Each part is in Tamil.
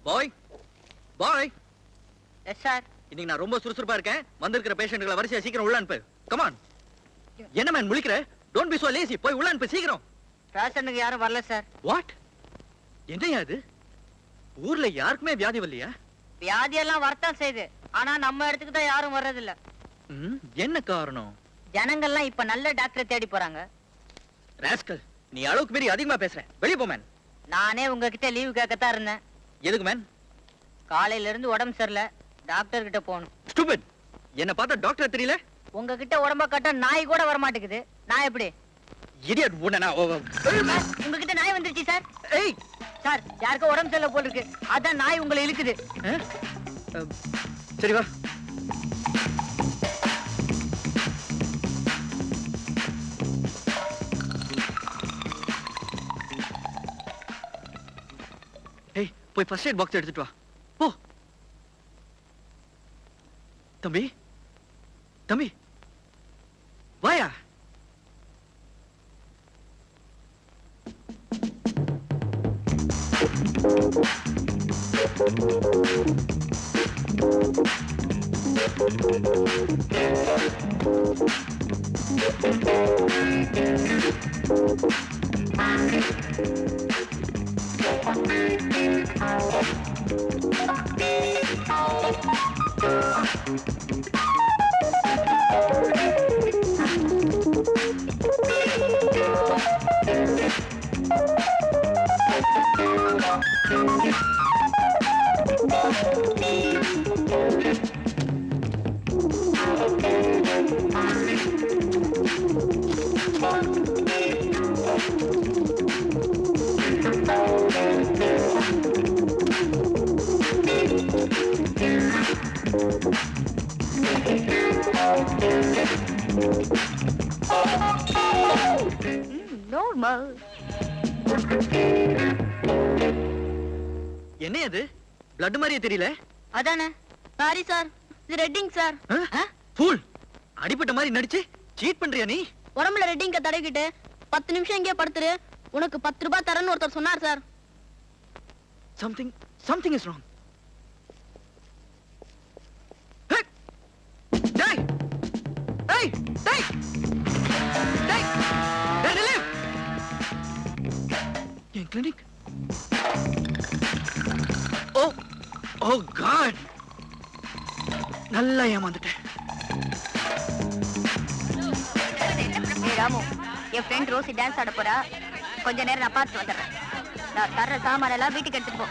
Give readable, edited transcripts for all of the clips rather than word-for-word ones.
பாய் பாய். Yes sir. இன்னைக்கு நான் ரொம்ப சுறுசுறுப்பா இருக்கேன். வந்திருக்கிற பேஷண்ட்களை வரிசையா சீக்கிரம் உள்ள அனுப்பு. கமான். என்ன மேன் முழிக்கிற? Don't be so lazy. போய் உள்ள அனுப்பு சீக்கிரம். பேஷண்ட்க்கு யாரும் வரல சார். வாட்? என்னையா இது? ஊர்ல யாருக்குமே வியாதி வரலையா? வியாதி எல்லாம் வரத்தான் செய்யுது. ஆனா நம்ம இடத்துக்கு தான் யாரும் வர்றதில்ல. என்ன காரணம்? ஜனங்கள்லாம் இப்ப நல்ல டாக்டரை தேடி போறாங்க. ராஸ்கல், நீ அளவுக்கு மீறி அதிகமா பேசுற. வெளிய போ மேன். நானே உங்ககிட்ட லீவு கேட்கத்தான் இருந்தேன். எதுக்கு மேன்? காலையில இருந்து உடம்பு சரியில்லை, டாக்டர் கிட்ட போகணும். ஸ்டூபிட். என்ன பார்த்தா டாக்டர் தெரியல? உங்ககிட்ட உடம்ப கட்ட நாய் கூட வர மாட்டேங்குது. நான் எப்படி? இடியட் உடனே. உங்ககிட்ட நாய் வந்துருச்சு சார். ஏய் சார், யாருக்கோ உடம்பு சரியில்லை போல் இருக்கு. அதான் நாய் உங்களை இழுக்குது. சரி வா. ஏய், போய் ஃபர்ஸ்ட் எய்ட் பாக்ஸ் எடுத்துட்டு வா. போ. தம்பி தம்பி வாயா. நார்மல். என்ன இது? பிளட் மாதிரியே தெரியல. அதானே. சாரி சார், இது ரெட்டிங் சார். ஃபூல். அடிபட்ட மாதிரி நடிச்சு சீட் பண்றியா நீ? உடம்புல ரெட்டிங்க தடவிக்கிட்டு 10 நிமிஷம் இங்கே படுத்துரு, உனக்கு 10 ரூபாய் தரேன்னு ஒருத்தர் சொன்னார் sir. Something is wrong. Hey! Hey! Hey! Hey! Hey! Hey, relief! N clinic. Oh God! நல்லா ஏமாந்துட்டேன். ராமு, என் ஃப்ரெண்ட் ரோசி டான்ஸ் ஆட போறா. கொஞ்ச நேரம் நான் பார்த்து வந்துடுறேன். நான் தர்ற சாமான எல்லாம் வீட்டுக்கு எடுத்துட்டு போ.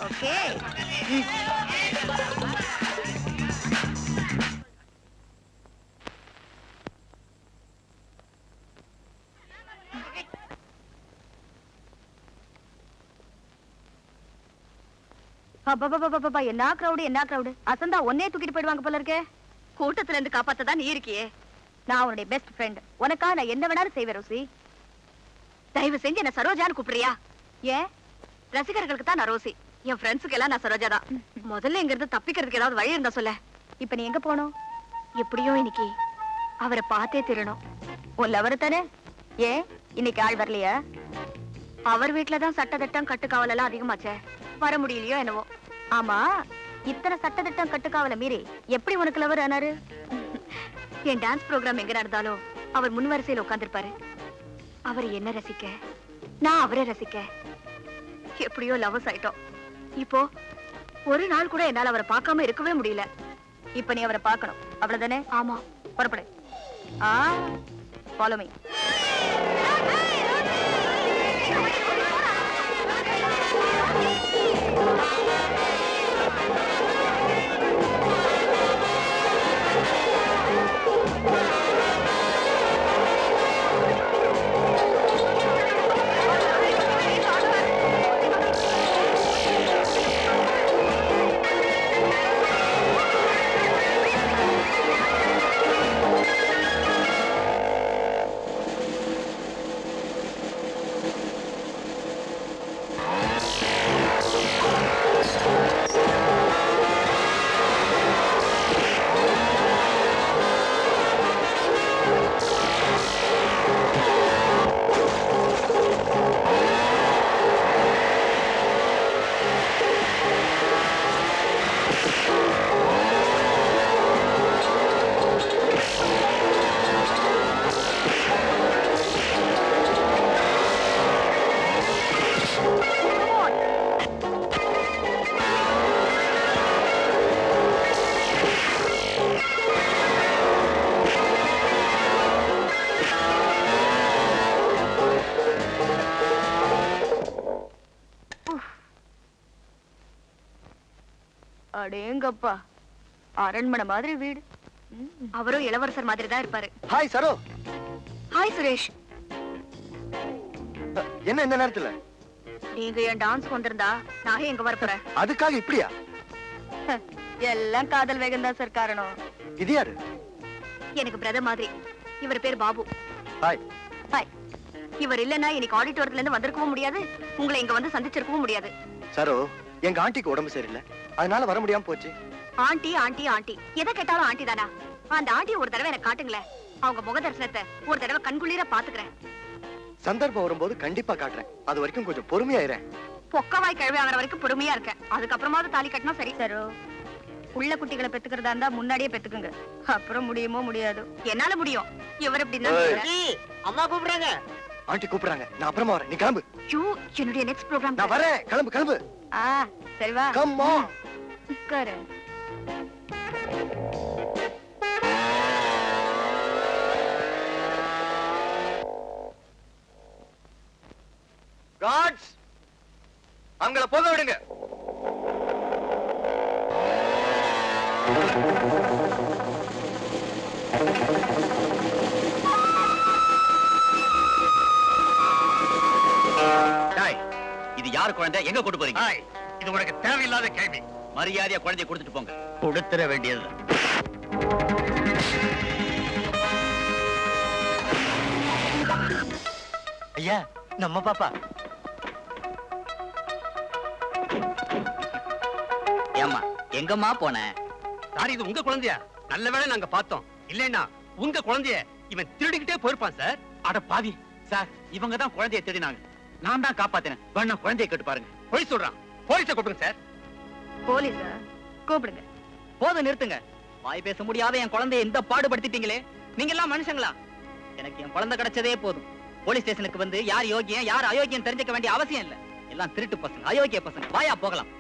ஓகே. என்ன கிரௌடு. அசந்தா ஒன்னே தூக்கிட்டு போயிடுவாங்க போல இருக்கே. கூட்டத்துல இருந்து காப்பாத்ததான் நீ இருக்கியே. நான் உன்னுடைய பெஸ்ட் ஃப்ரெண்ட். உனக்கா நான் என்ன வேணாலும் செய்வேன் ரோசி. தயவு செஞ்சு என்ன சரோஜான்னு கூப்பிடுறியா? ஏன்? ரசிகர்களுக்கு தான் நான் ரோசி, என் ஃப்ரெண்ட்ஸுக்கு எல்லாம் நான் சரோஜா தான். முதல்ல இங்க இருந்து தப்பிக்கிறதுக்கு ஏதாவது வழி இருந்தா சொல்ல. இப்ப நீ எங்க போகணும்? எப்படியோ இன்னைக்கு அவரை பார்த்தே திருணும். உன் லவர் தானே? ஏன் இன்னைக்கு ஆள் வரலையா? அவர் வீட்டுலதான் சட்டத்திட்டம் கட்டுக்காவல் எல்லாம் அதிகமாச்சே. வர முடியலையோ என்னவோ. ஆமா, இத்தனை சட்டத்திட்டம் கட்டுக்காவலை மீறி எப்படி உனக்கு லவர் ஆனாரு? என் டான்ஸ் ப்ரோக்ராம் எங்க நடந்தாலும் அவர் முன்வரிசையில் உட்கார்ந்திருப்பாரு. அவர் என்ன ரசிக்க, நான் அவரை ரசிக்க. எப்படியோ லவர்ஸ் ஆயிட்டோம். இப்போ ஒரு நாள் கூட என்னால அவரை பார்க்காம இருக்கவே முடியல. இப்ப நீ அவரை பார்க்கணும், அவ்வளவுதானே? ஆமா, புறப்படு. Follow me. அடேங்கப்பா, அரண்மனை மாதிரி வீடு. அவரும் இளவரசர் மாதிரி தான் இருப்பாரு. ஹாய் சரோ. ஹாய் சுரேஷ். என்ன இந்த நேரத்துல? நீங்க என் டான்ஸ் வந்திருந்தா நான் எங்க வரப்போறேன்? அதுக்காக இப்படியா? எல்லாம் காதல் வேகம் தான் சார் காரணம். இது யாரு? எனக்கு பிரதர் மாதிரி. இவர் பேர் பாபு. ஹாய். ஹாய். இவர் இல்லனா இன்னைக்கு ஆடிட்டோரியத்துல இருந்து வந்திருக்கவும் முடியாது, உங்களை இங்க வந்து சந்திச்சிருக்கவும் முடியாது. சரோ, எங்க ஆண்டிக்கு உடம்பு சரியில்லை, அதனால வர முடியாம போச்சு. ஆண்டி ஆண்டி ஆண்டி எதை கேட்டாலும் ஆண்டி தானா? அந்த ஆண்டி ஒரு தடவை எனக்கு காட்டுங்களேன். அவங்க முக தரிசனத்தை ஒரு தடவை கண்குளிர பாத்துக்கிறேன். சந்தர்ப்பம் வரும்போது கண்டிப்பா காட்டுறேன். அது வரைக்கும் கொஞ்சம் பொறுமையாயிரேன். பொக்கவாய் கழுவி ஆகிற வரைக்கும் பொறுமையா இருக்கேன். அதுக்கப்புறமாவது தாலி கட்டினா சரி. சரோ, உள்ள குட்டிகளை பெத்துக்கிறதா இருந்தா முன்னாடியே பெத்துக்குங்க. அப்புறம் முடியுமோ முடியாது. என்னால முடியும். இவர் எப்படின்னா அம்மா கூப்பிடுறாங்க. ஆண்டி கூப்பிடுறாங்க, நான் அப்புறமா வரேன். நீ கிளம்பு. என்னுடைய நெக்ஸ்ட் ப்ரோகிராம் நான் வரேன். கிளம்பு கிளம்பு. சரி வா. Come on. உட்காரு. காட்ஸ், அவங்கள போக விடுங்க. இது யாரு குழந்தை? எங்க கொண்டு போறீங்க? இது உனக்கு தேவையில்லாத கேள்வி. மரியாதையா குழந்தைய கொடுத்துட்டு போங்க. கொடுத்துற வேண்டியது. ஐயா, நம்ம பாப்பா. ஏம்மா எங்கம்மா போன? சார், இது உங்க குழந்தையா? நல்ல வேளை நாங்க பார்த்தோம். இல்லைன்னா உங்க குழந்தைய இவன் திருடிக்கிட்டே போயிருப்பான் சார். அட பாவி சார், இவங்க தான் குழந்தைய தேடினாங்க. நான் தான் காப்பாத்தினேன். வேணா குழந்தைய கேட்டு பாருங்க. போய் சொல்றான். போலீஸை கூப்பிடுங்க சார். போலீஸா? கூப்பிடுங்க. போதும், நிறுத்துங்க. வாய் பேச முடியாத என் குழந்தைய இந்த பாடுபடுத்திட்டீங்களே. நீங்க எல்லாம் மனுஷங்களா? எனக்கு என் குழந்தை கிடைச்சதே போதும். போலீஸ் ஸ்டேஷனுக்கு வந்து யார் யோகியம் யார் அயோக்கியம் தெரிஞ்சுக்க வேண்டிய அவசியம் இல்ல. எல்லாம் திருட்டு பசங்க, அயோக்கிய பசங்க. வாயா போகலாம்.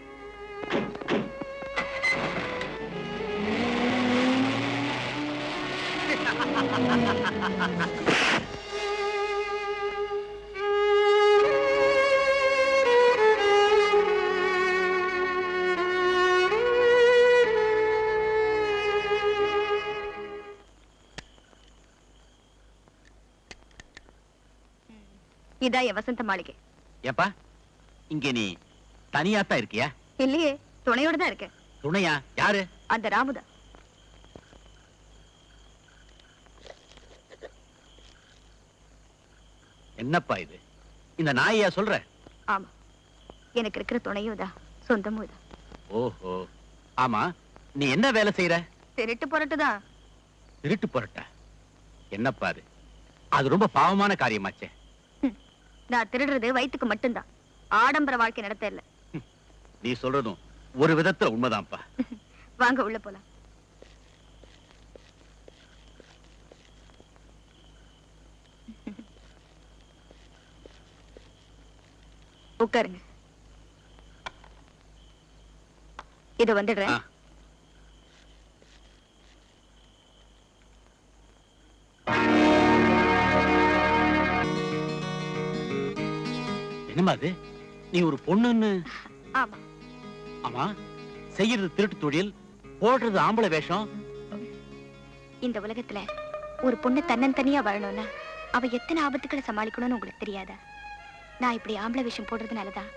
இதான் என் வசந்த மாளிகை. ஏப்பா, இங்க நீ தனியாத்தான் இருக்கியா? இல்லையே, துணையோட தான் இருக்கேன். துணையா? யாரு? அந்த ராமுதா. என்னப்பா இது? இந்த நாயா சொல்ற? ஆமா, எனக்கு இருக்கிற துணையும் தான், சொந்தமும் தான். ஓஹோ, ஆமா. நீ என்ன வேலை செய்யற? திருட்டு பொருட்டுதான். திருட்டு பொருட்டா? என்னப்பா அது? அது ரொம்ப பாவமான காரியமாச்சே. நான் திருடுறது வயிற்றுக்கு மட்டும்தான், ஆடம்பர வாழ்க்கை நடத்த இல்ல. நீ சொல்றதும் ஒரு விதத்துல உண்மைதான்ப்பா. வாங்க உள்ள போலாம். உட்காருங்க. இது வந்துடுறேன். என்னமா அது? நீ ஒரு பொண்ணுன்னு? ஆமா. ஆமா, செய்யறது திருட்டு தொழில், போடுறது ஆம்பளை வேஷம். இந்த உலகத்துல ஒரு பொண்ணு தன்னந்தனியா வாழணும்னா அவ எத்தனை ஆபத்துக்களை சமாளிக்கணும்னு உங்களுக்கு தெரியாதா? நான் இப்படி ஆம்பளை வேஷம் போடுறதுனாலதான்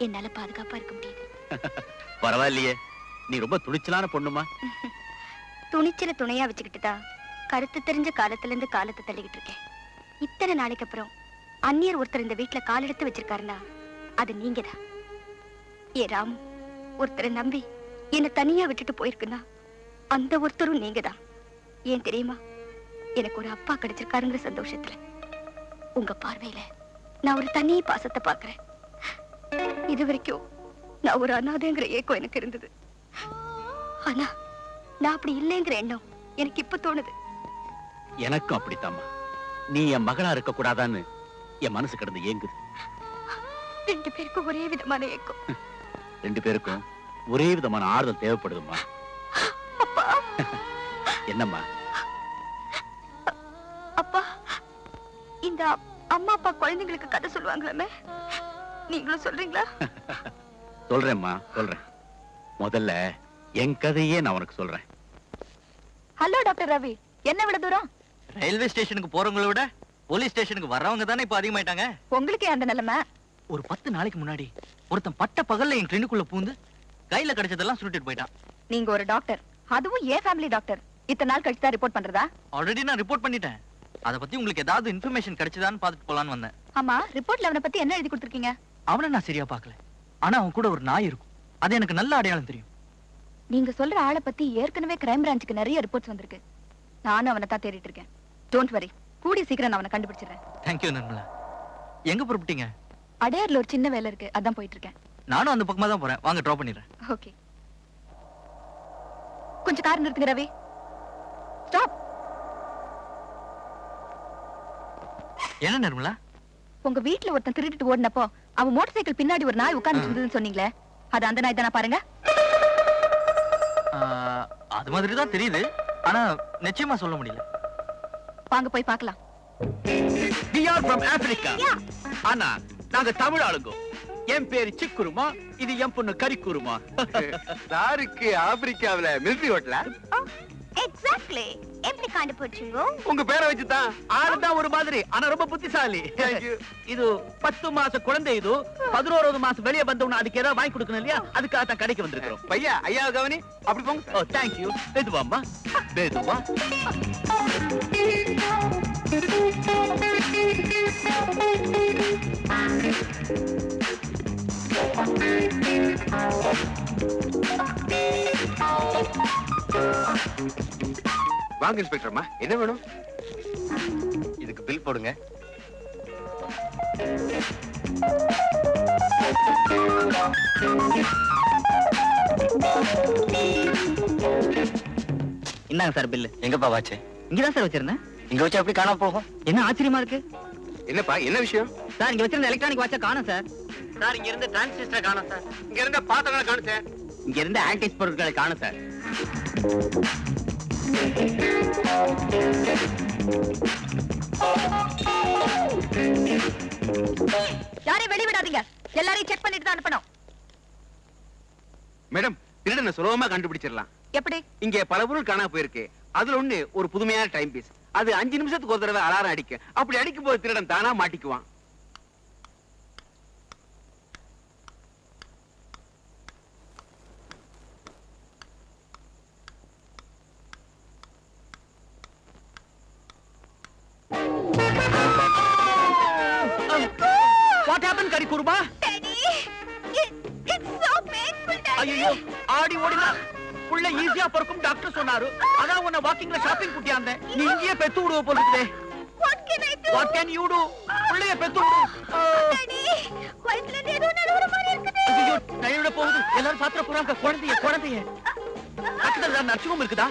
என்னால பாதுகாப்பா இருக்க முடியுது. பரவாயில்லையே, நீ ரொம்ப துணிச்சலான பொண்ணுமா. துணிச்சல துணையா வச்சுக்கிட்டு தான் கருத்து தெரிஞ்ச காலத்துல இருந்து காலத்தை தள்ளிக்கிட்டு இருக்கேன். இத்தனை நாளைக்கு அப்புறம் அந்நியர் ஒருத்தர் இந்த வீட்டுல கால் எடுத்து வச்சிருக்காருன்னா அது நீங்கதான். ஏ ராமு, ஒருத்தரை நம்பி என்ன தனியா விட்டுட்டு போயிருக்குன்னா அந்த ஒருத்தரும் நீங்கதான். ஏன் தெரியுமா? எனக்கு ஒரு அப்பா கிடைச்சிருக்காருங்கிற சந்தோஷத்துல உங்க பார்வையில நான் ஒரு தனி பாசத்தை பாக்குறேன். இது வரைக்கும் நான் ஒரு அனாதைங்கிற ஏக்கம் எனக்கு இருந்தது. ஆனா நான் அப்படி இல்லைங்கிற எண்ணம் எனக்கு இப்ப தோணுது. எனக்கும் அப்படித்தாம்மா. நீ என் மகளா இருக்க கூடாதான்னு என் மனசு கிடந்து ஏங்குது. ரெண்டு பேருக்கும் ஒரே விதமான ஏக்கம். ரெண்டு பேருக்கும் ஒரே விதமான ஆறுதல் தேவைப்படுதும்மா. அப்பா. என்னம்மா? அப்பா, இந்த அம்மா அப்பா குழந்தைங்களுக்கு கதை சொல்லுவாங்களாமே, நீங்களும் சொல்றீங்களா? சொல்றேம்மா, சொல்றேன். முதல்ல என் கதையே நான் உனக்கு சொல்றேன். ஹலோ டாக்டர் ரவி, என்ன விட தூரம்? ரயில்வே ஸ்டேஷனுக்கு போறவங்கள விட போலீஸ் ஸ்டேஷனுக்கு வர்றவங்க தானே இப்ப அதிகமாயிட்டாங்க. உங்களுக்கே அந்த நிலைமை. ஒரு 10 நாளைக்கு முன்னாடி ஒருத்தன் பட்ட பகல்ல என் கிளினிக்குள்ள பூந்து கையில கிடைச்சதெல்லாம் சுருட்டிட்டு போயிட்டான். நீங்க ஒரு டாக்டர், அதுவும் ஏன் ஃபேமிலி டாக்டர், இத்தனை நாள் கழிச்சு தான் ரிப்போர்ட் பண்றதா? ஆல்ரெடி நான் ரிப்போர்ட் பண்ணிட்டேன். அத பத்தி உங்களுக்கு ஏதாவது இன்ஃபர்மேஷன் கிடைச்சதான்னு பாத்துட்டு போலான்னு வந்தேன். ஆமா, ரிப்போர்ட்ல அவனை பத்தி என்ன எழுதி கொடுத்திருக்கீங்க? அவனை நான் சரியா பார்க்கல. ஆனா அவன் கூட ஒரு நாய் இருக்கும். அது எனக்கு நல்ல அடையாளம் தெரியும். நீங்க சொல்ற ஆளை பத்தி ஏற்கனவே கிரைம் பிரான்ச்சுக்கு நிறைய ரிப்போர்ட்ஸ் வந்திருக்கு. நானும் அவனை தான் தேடிட்டு இருக்கேன். டோன்ட் வரி, கூடிய சீக்கிரம் நான் அவனை கண்டுபிடிச்சிடுறேன். தேங்க்யூ நிர்மலா. எங்க புறப்பட்டீங்க? அடையார்ல ஒரு சின்ன வேலை இருக்கு, அதான் போயிட்டு இருக்கேன். நானும் அந்த பக்கமா தான் போறேன். வாங்க டிராப் பண்ணிடுறேன். ஓகே, கொஞ்சம் கார் நிறுத்துங்க ரவி. ஸ்டாப். என்ன நிர்மலா? உங்க வீட்ல ஒருத்தன் திருடிட்டு ஓடினப்போ அவன் மோட்டார் சைக்கிள் பின்னாடி ஒரு நாய் உட்கார்ந்து இருந்ததுன்னு சொன்னீங்களே, அது அந்த நாய் தானே? பாருங்க. அது மாதிரி தான் தெரியுது. ஆனா நிச்சயமா சொல்ல முடியல. வாங்க போய் பார்க்கலாம். We are from Africa. ஆனா நாங்க தமிழ் ஆளுங்க. என் பேரு சிக்குருமா, இது என் பொண்ணு கரிக்குருமா. சாருக்கு ஆப்பிரிக்காவில மிலிட்டரி ஹோட்டல எக்ஸாக்ட்லி. எப்படி கண்டுபிடிச்சீங்க? உங்க பேரை வச்சுதான். ஆளுதான் ஒரு மாதிரி, ஆனா ரொம்ப புத்திசாலி. Thank you. இது 10 மாச குழந்தை. இது 11வது மாசம் வெளியே வந்தவன அதுக்கு ஏதாவது வாங்கி கொடுக்கணும் இல்லையா? அதுக்காக தான் கடைக்கு வந்திருக்கிறோம். பையா ஐயா கவனி, அப்படி போங்க. ஓ தேங்க்யூ. மெதுவாம்மா, மெதுவா. வாங்க இன்ஸ்பெக்டர்மா, என்ன வேணும்? இதுக்கு பில் போடுங்க. இந்தாங்க சார் பில்லு. எங்கப்பா வாச்சு? இங்கதான் சார் வச்சிருந்தேன். இங்க வச்சு அப்படி காணாம போகும். என்ன ஆச்சரியமா இருக்கு என்னப்பா, என்ன விஷயம்? சார்? இங்க வச்சிருந்த எலக்ட்ரானிக் வாட்சை காணோம் சார். சார் இங்க இருந்த டிரான்சிஸ்டர் காணோம் சார். இங்க இருந்த பாத்திரங்களை காணோம் சார். இங்க இருந்த ஆன்டிக்ஸ் பொருட்களை காணோம் சார். யாரையும் வெளிய விடாதீங்க, எல்லாரையும் செக் பண்ணிட்டு தான் அனுப்பணும். மேடம், திருடனை சுலபமா கண்டுபிடிச்சிடலாம். எப்படி? இங்க பல பொருள் காணாம போயிருக்கு. அதுல ஒண்ணு ஒரு புதுமையான டைம் பீஸ். அது 5 நிமிஷத்துக்கு ஒரு தடவை அலாரம் அடிக்கும். அப்படி அடிக்கும் போது திருடன் தானா மாட்டிக்குவான். What happened கரிக்குருமா? ஐயோ, ஆடி ஓடினா புள்ள ஈஸியா பிறக்கும் டாக்டர் சொன்னாரு. அதான் உன்னை வாக்கிங்ல ஷாப்பிங் கூட்டியாந்த. நீ இங்கேயே பெத்து விடுவ போல இருக்குதே. What can you do? புள்ளைய பெத்து விடு. ஐயோ, டையோட போகுது. எல்லாரும் பாத்திர போறாங்க. குழந்தைய பக்கத்துல நர்சிங்கும் இருக்குதா?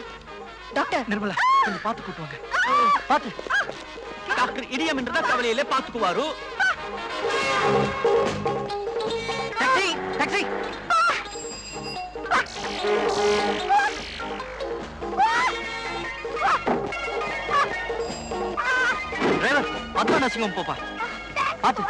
டாக்டர், நிர்மலா, கொஞ்சம் பாத்து கூட்டுவாங்க. பாத்து. டாக்டர் இடியம் என்றதா கவலையில பாத்துக்குவாரு. Taxi, taxi. Driver, Padma nursing home போப்பா. பாத்து.